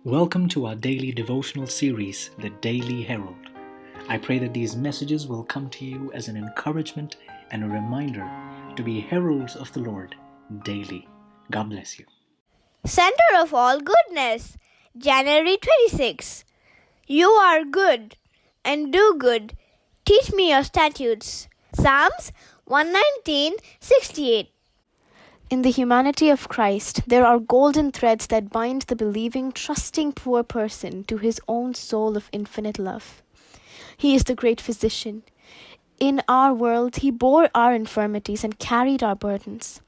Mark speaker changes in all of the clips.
Speaker 1: Welcome to our daily devotional series, The Daily Herald. I pray that these messages will come to you as an encouragement and a reminder to be heralds of the Lord daily. God bless you.
Speaker 2: Center of all goodness, January 26. You are good and do good. Teach me your statutes. Psalms 119:68.
Speaker 3: In the humanity of Christ, there are golden threads that bind the believing, trusting poor person to his own soul of infinite love. He is the great physician. In our world, he bore our infirmities and carried our burdens.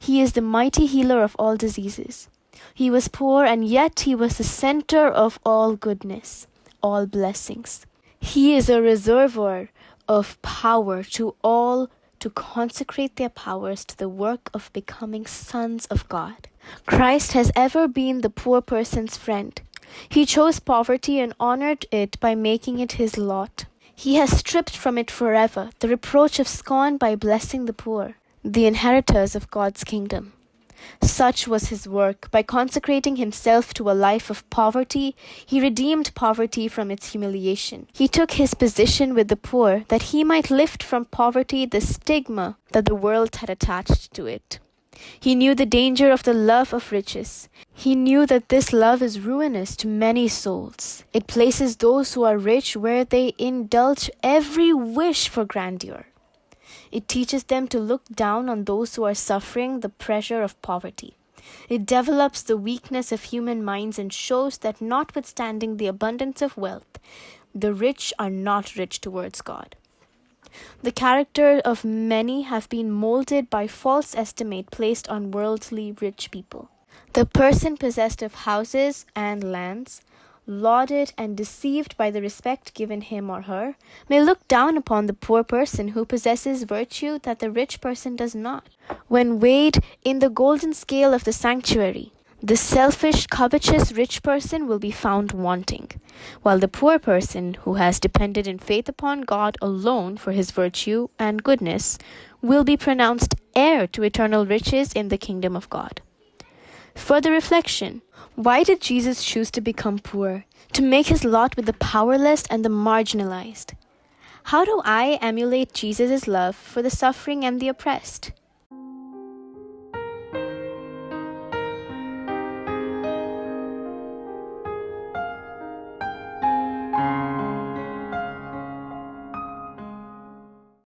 Speaker 3: He is the mighty healer of all diseases. He was poor, and yet he was the center of all goodness, all blessings. He is a reservoir of power to all to consecrate their powers to the work of becoming sons of God. Christ has ever been the poor person's friend. He chose poverty and honored it by making it his lot. He has stripped from it forever the reproach of scorn by blessing the poor, the inheritors of God's kingdom. Such was his work. By consecrating himself to a life of poverty, he redeemed poverty from its humiliation. He took his position with the poor that he might lift from poverty the stigma that the world had attached to it. He knew the danger of the love of riches. He knew that this love is ruinous to many souls. It places those who are rich where they indulge every wish for grandeur. It teaches them to look down on those who are suffering the pressure of poverty. It develops the weakness of human minds and shows that notwithstanding the abundance of wealth, the rich are not rich towards God. The character of many have been molded by false estimate placed on worldly rich people. The person possessed of houses and lands, lauded and deceived by the respect given him or her, may look down upon the poor person who possesses virtue that the rich person does not. When weighed in the golden scale of the sanctuary, the selfish, covetous rich person will be found wanting, while the poor person who has depended in faith upon God alone for his virtue and goodness will be pronounced heir to eternal riches in the kingdom of God. Further reflection. Why did Jesus choose to become poor? To make his lot with the powerless and the marginalized. How do I emulate Jesus' love for the suffering and the oppressed?